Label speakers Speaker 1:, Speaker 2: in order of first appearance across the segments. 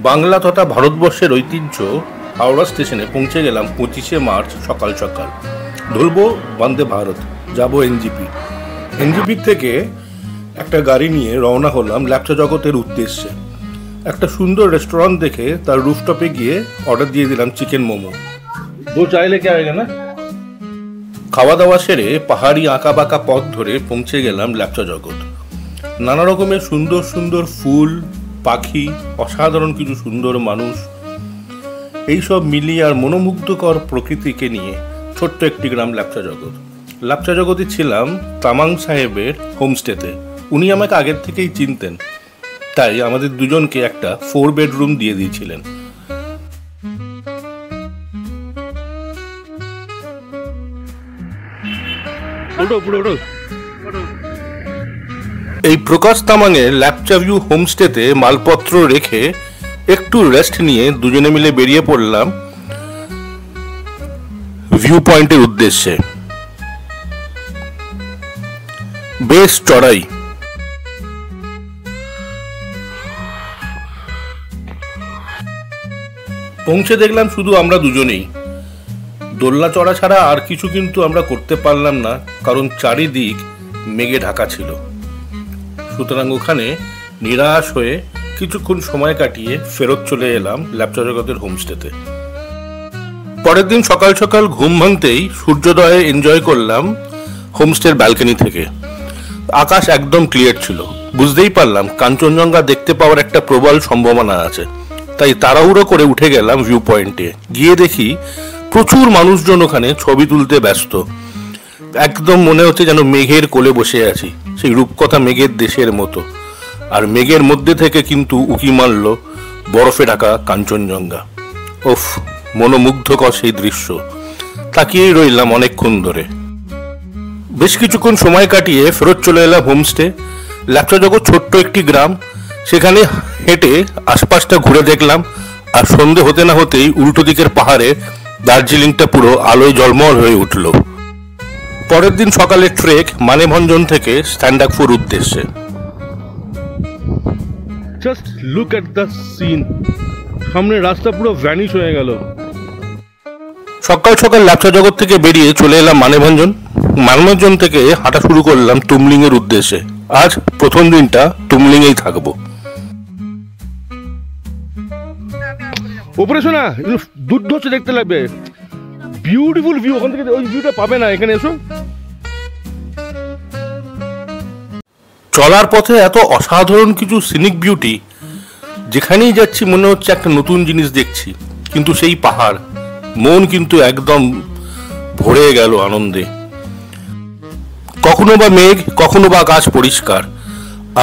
Speaker 1: বাংলা তথা ভারতবর্ষের ঐতিহ্য হাওড়া স্টেশনে পৌঁছে গেলাম 25শে মার্চ সকাল সকাল। ধরবো বন্দে ভারত, যাব এনজিপি থেকে একটা গাড়ি নিয়ে রওনা হলাম ল্যাপচা জগতের উদ্দেশ্যে। একটা সুন্দর রেস্টুরেন্ট দেখে তার রুফটপে গিয়ে অর্ডার দিয়ে দিলাম চিকেন মোমো। দো চাইলে কে আয়েগা না। খাওয়া দাওয়া সেরে পাহাড়ি আঁকা বাঁকা পথ ধরে পৌঁছে গেলাম ল্যাপচা জগৎ। নানা রকমের সুন্দর সুন্দর ফুল, পাখি, অসাধারণ কিছু সুন্দর মানুষ, এইসব মিলিয়ে আর মনোমুগ্ধকর প্রকৃতিকে নিয়ে ছোট্ট একটি গ্রাম ল্যাপচা জগৎ। ল্যাপচা জগতে ছিলাম তামাং সাহেবের হোমস্টেতে। উনি আমাকে আগের থেকেই চিনতেন, তাই আমাদের দুজনকে একটা 4 বেডরুম দিয়ে দিয়েছিলেন। এই প্রকাশ তামাংয়ের ল্যাপচা ভিউ হোমস্টেতে মালপত্র রেখে একটু রেস্ট নিয়ে দুজনে মিলে বেরিয়ে পড়লাম ভিউ পয়েন্টের উদ্দেশ্যে। বেশ চড়াই, পৌঁছে দেখলাম শুধু আমরা দুজনেই। দোলনা চড়া ছাড়া আর কিছু কিন্তু আমরা করতে পারলাম না, কারণ চারিদিক মেঘে ঢাকা ছিল। সুতরাং ওখানে নিরাশ হয়ে কিছুক্ষণ সময় কাটিয়ে ফেরত চলে এলাম ল্যাপচা জগতের হোমস্টেতে। পরের দিন সকাল সকাল ঘুম ভাঙতেই সূর্যোদয়ে এনজয় করলাম হোমস্টের ব্যালকনি থেকে। আকাশ একদম ক্লিয়ার ছিল, বুঝতেই পারলাম কাঞ্চনজঙ্ঘা দেখতে পাওয়ার একটা প্রবল সম্ভাবনা আছে। তাই তাড়াহুড়ো করে উঠে গেলাম ভিউ পয়েন্টে। গিয়ে দেখি প্রচুর মানুষজন ওখানে ছবি তুলতে ব্যস্ত। একদম মনে হচ্ছে যেন মেঘের কোলে বসে আছি, সেই রূপকথা মেঘের দেশের মতো। আর মেঘের মধ্যে থেকে কিন্তু উকি মারল বরফে ঢাকা কাঞ্চনজঙ্ঘা। ওফ, মনোমুগ্ধকর সেই দৃশ্য। তাকিয়েই রইলাম অনেকক্ষণ ধরে। বেশ কিছুক্ষণ সময় কাটিয়ে ফেরত চলে এলাম হোমস্টে। ল্যাপচা জগৎ ছোট্ট একটি গ্রাম, সেখানে হেঁটে আশপাশটা ঘুরে দেখলাম। আর সন্ধে হতে না হতেই উল্টো দিকের পাহাড়ে দার্জিলিংটা পুরো আলোয় জলমল হয়ে উঠল। পরের দিন সকালে ট্রেক মানেভঞ্জন থেকে স্ট্যান্ডাকফুর উদ্দেশ্যে। Just look at the scene, সামনে রাস্তা পুরো ভ্যানিশ হয়ে গেল। সকাল সকাল ল্যাপচা জগৎ থেকে বেরিয়ে চলে এলাম মানেভঞ্জন থেকে হাঁটা শুরু করলাম তুমলিং এর উদ্দেশ্যে। আজ প্রথম দিনটা তুমলিং এই থাকবো। ওপরে শোনা দুর্ধর্ষ দেখতে লাগবে, বিউটিফুল ভিউ। ওখান থেকে ওই ভিউটা পাবে না, এখানে এসো। চলার পথে এত অসাধারণ কিছু সিনিক বিউটি, যেখানেই যাচ্ছি মনে হচ্ছে একটা নতুন জিনিস দেখছি। কিন্তু সেই পাহাড়, মন কিন্তু একদম ভরে গেল আনন্দে। কখনো বা মেঘ, কখনো বা আকাশ পরিষ্কার।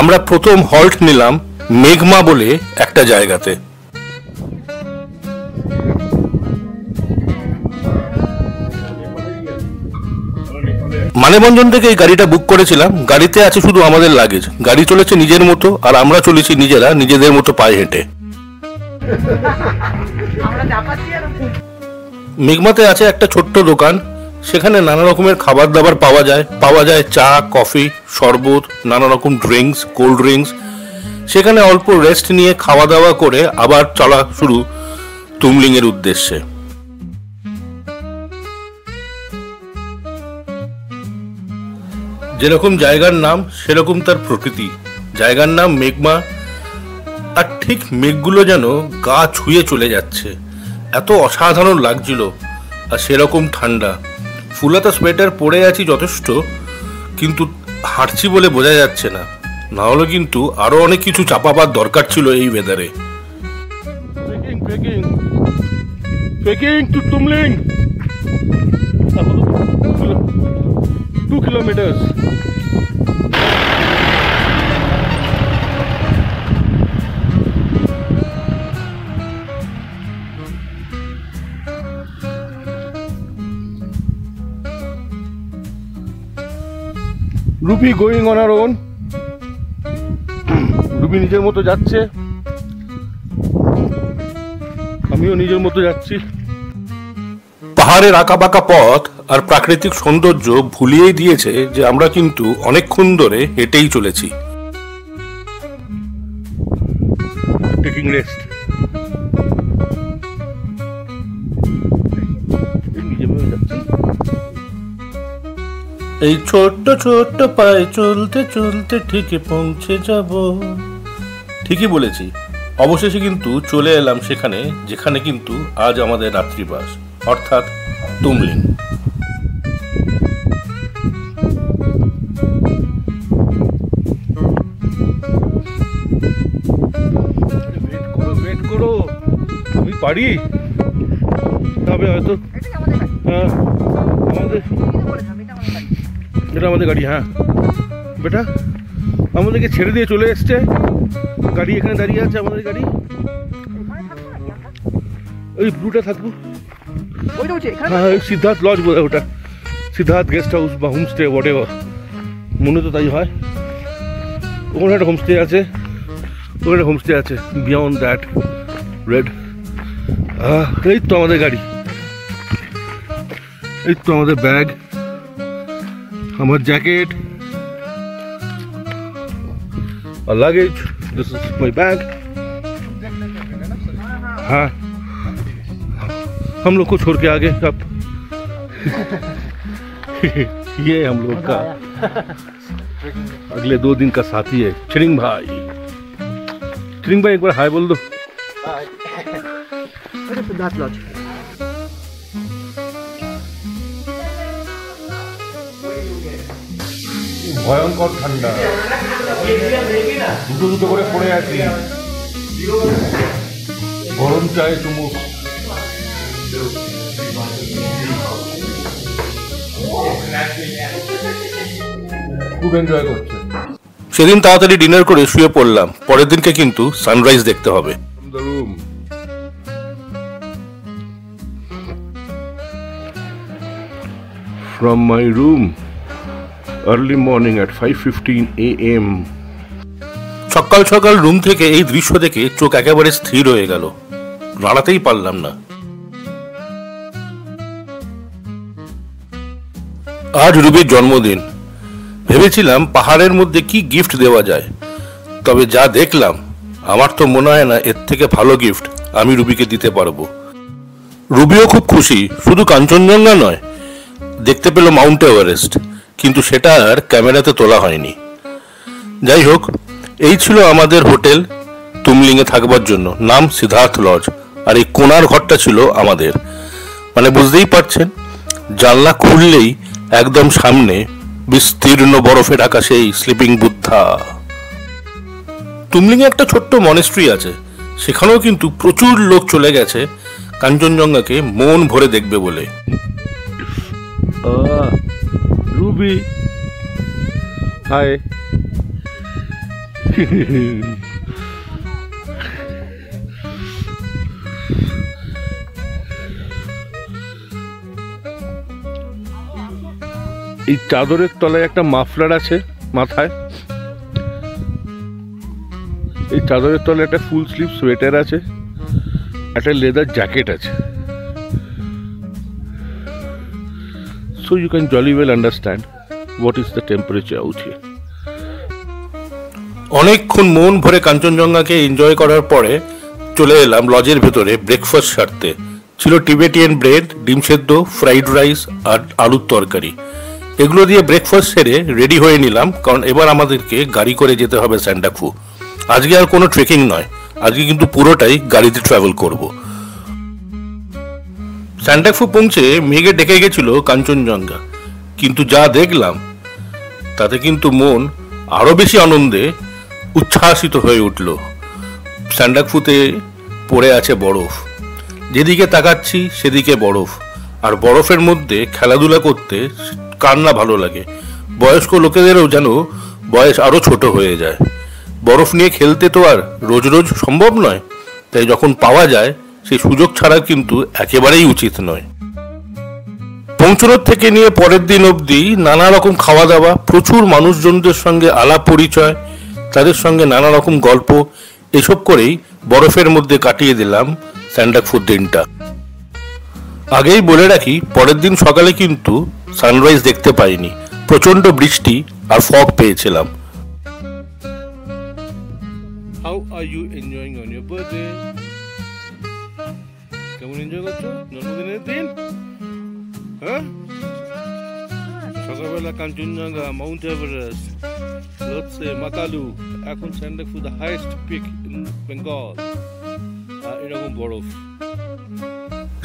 Speaker 1: আমরা প্রথম হল্ট নিলাম মেঘমা বলে একটা জায়গাতে। মানেভঞ্জন থেকে এই গাড়িটা বুক করেছিলাম। গাড়িতে আছে শুধু আমাদের লাগেজ। গাড়ি চলেছে নিজের মতো, আর আমরা চলেছি নিজেদের মতো পায়ে হেঁটে। মেঘমাতে আছে একটা ছোট্ট দোকান, সেখানে নানা রকমের খাবার দাবার পাওয়া যায় চা, কফি, শরবত, নানা রকম ড্রিঙ্কস, কোল্ড ড্রিঙ্কস। সেখানে অল্প রেস্ট নিয়ে খাওয়া দাওয়া করে আবার চলা শুরু তুমলিং এর উদ্দেশ্যে। যেরকম জায়গার নাম সেরকম তার প্রকৃতি। জায়গার নাম মেঘমা, আর ঠিক মেঘগুলো যেন গা ছুঁয়ে চলে যাচ্ছে। এত অসাধারণ লাগছিল, আর সেরকম ঠান্ডা। ফুলাতা সোয়েটার পরে আছি যথেষ্ট, কিন্তু হাঁটছি বলে বোঝা যাচ্ছে না। না হলে কিন্তু আরো অনেক কিছু চাপাবার দরকার ছিল এই ওয়েদারে। Trekking to Tumling 2 kilometers. Ruby going on her own. Ruby নিজের মতো যাচ্ছে, আমিও নিজের মতো যাচ্ছি। পাহাড়ের আঁকাবাঁকা পথ আর প্রাকৃতিক সৌন্দর্য ভুলিয়েই দিয়েছে যে আমরা কিন্তু অনেকক্ষণ ধরে হেঁটেই চলেছি। Taking rest. এই ছোট্ট ছোট্ট পায়ে চলতে চলতে ঠিকই পৌঁছে যাব। ঠিকই বলেছি, অবশেষে কিন্তু চলে এলাম সেখানে যেখানে কিন্তু আজ আমাদের রাত্রিবাস, অর্থাৎ তুমলিং। ওয়েট করো, আমি পারি, তবে হয়তো হ্যাঁ এটা আমাদের গাড়ি। হ্যাঁ বেটা, আমাদেরকে ছেড়ে দিয়ে চলে এসছে, গাড়ি এখানে দাঁড়িয়ে আছে, আমাদের গাড়ি। ওই ব্লুটা থাকবো, হ্যাঁ সিদ্ধার্থ লজ বোধ হয় ওটা, সিদ্ধার্থ গেস্ট হাউস বা হোমস্টে হোয়াট এভার, মনে তো তাই হয়। ওখানে একটা হোমস্টে আছে, ওখানে হোমস্টে আছে, বিয়ন্ড দ্যাট রেড। এই তো আমাদের গাড়ি, এই তো আমাদের ব্যাগ, আমার জ্যাকেট और luggage. This is my bag. हाँ, हम लोग को छोड़ के आगे अब ये हम लोग का अगले 2 दिन का साथी है चिरिंग भाई। चिरिंग भाई एक बार हाय बोल दो। ভয়ঙ্কর ঠান্ডা, দুটো দুটো করে পড়ে আছি, গরম চায় চুমুক। খুব এনজয় করছে। সেদিন তাড়াতাড়ি ডিনার করে শুয়ে পড়লাম, পরের দিনকে কিন্তু সানরাইজ দেখতে হবে। From my room, early morning at 5:15 AM. সকাল সকাল রুম থেকে এই দৃশ্য দেখে চোখ একেবারে স্থির হয়ে গেল, নাড়াতেই পারলাম না। আজ রুবির জন্মদিন, ভেবেছিলাম পাহাড়ের মধ্যে কি গিফট দেওয়া যায়, তবে যা দেখলাম আমার তো মনে হয় না এর থেকে ভালো গিফট আমি রুবিকে দিতে পারবো। রুবিও খুব খুশি, শুধু কাঞ্চনজঙ্ঘা নয়, দেখতে পেল মাউন্ট এভারেস্ট, কিন্তু সেটা আর ক্যামেরাতে তোলা হয়নি। যাই হোক, এই ছিল আমাদের হোটেল তুমলিংয়ে থাকবার জন্য, নাম সিদ্ধার্থ লজ। আর এই কোনার ঘরটা ছিল আমাদের, মানে বুঝতেই পারছেন, জানলা খুললেই একদম সামনে বিস্তীর্ণ বরফে ঢাকা সেই স্লিপিং বুদ্ধা। তুমলিংয়ে একটা ছোট্ট মনেস্ট্রি আছে, সেখানেও কিন্তু প্রচুর লোক চলে গেছে কাঞ্চনজঙ্ঘাকে মন ভরে দেখবে বলে। Ruby hi. এই চাদরের তলায় একটা মাফলার আছে মাথায়, এই চাদরের তলায় একটা ফুল স্লিভ সোয়েটার আছে, একটা লেদার জ্যাকেট আছে। So you can jolly well understand what is the temperature out here. অনেকক্ষণ মন ভরে কাঞ্চনজঙ্ঘাকে এনজয় করার পরে চলে এলাম লজের ভেতরে ব্রেকফাস্ট সারতে। ছিল টিবেটিয়ান ব্রেড, ডিম সেদ্ধ, ফ্রাইড রাইস আর আলুর তরকারি। এগুলো দিয়ে ব্রেকফাস্ট সেরে রেডি হয়ে নিলাম, কারণ এবার আমাদেরকে গাড়ি করে যেতে হবে স্যান্ডাকফু। আজকে আর কোনো ট্রেকিং নয়, আজকে কিন্তু পুরোটাই গাড়িতে ট্রাভেল করব। স্যান্ডাকফু পৌঁছে মেঘে ডেকে গেছিল কাঞ্চনজঙ্ঘা, কিন্তু যা দেখলাম তাতে কিন্তু মন আরো বেশি আনন্দে উচ্ছ্বাসিত হয়ে উঠল। স্যান্ডাকফুতে পড়ে আছে বরফ, যেদিকে তাকাচ্ছি সেদিকে বরফ, আর বরফের মধ্যে খেলাধুলা করতে কার না ভালো লাগে। বয়স্ক লোকেদেরও যেন বয়স আরো ছোট হয়ে যায়। বরফ নিয়ে খেলতে তো আর রোজ রোজ সম্ভব নয়, তাই যখন পাওয়া যায় সেই সুযোগ ছাড়া কিন্তু একেবারেই উচিত নয়। পৌঁছানোর থেকে নিয়ে পরের দিন অবধি নানা রকম খাওয়া দাওয়া, প্রচুর মানুষজনদের সঙ্গে আলাপ পরিচয়, তাদের সঙ্গে নানা রকম গল্প, এসব করেই বরফের মধ্যে কাটিয়ে দিলাম স্যান্ডাকফুর দিনটা। আগেই বলে রাখি, পরের দিন সকালে কিন্তু সানরাইজ দেখতে পাইনি, প্রচন্ড বৃষ্টি আর ফগ পেয়েছিলাম। How are you enjoying on your birthday? কেমন এনজয় করছো জন্মদিনের দিন? হ্যাঁ, সকালবেলা কাঞ্চনজঙ্ঘা, মাউন্ট এভারেস্ট, লোৎসে, মাকালু, এখন Sandakphu the highest peak in Bengal, এরকম বরফ।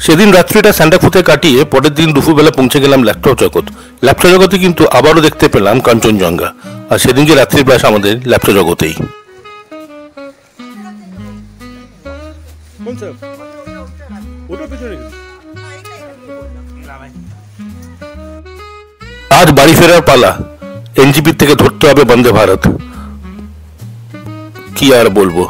Speaker 1: সেদিন রাত্রিটা স্যান্ডাকফুতে কাটিয়ে পরের দিন দুপুরবেলা পৌঁছে গেলাম ল্যাপটপ জগৎ। ল্যাপটপ জগতে কিন্তু আবারও দেখতে পেলাম কাঞ্চনজঙ্ঘা, আর সেদিনকে রাত্রির বাস আমাদের ল্যাপটপ জগতেই। আজ বাড়ি ফেরার পালা, এনজিপি থেকে ধরতে হবে বন্দে ভারত। কি আর বলবো।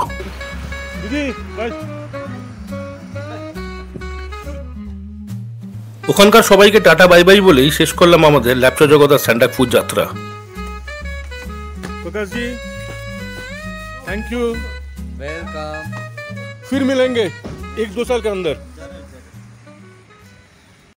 Speaker 1: ওখানকার সবাইকে টাটা বাই বাই বলেই শেষ করলাম আমাদের ল্যাপটপ জগৎ আর স্যান্ডাকফু যাত্রা। Prakash ji thank you,
Speaker 2: welcome.
Speaker 1: फिर मिलेंगे 1-2 साल के अंदर।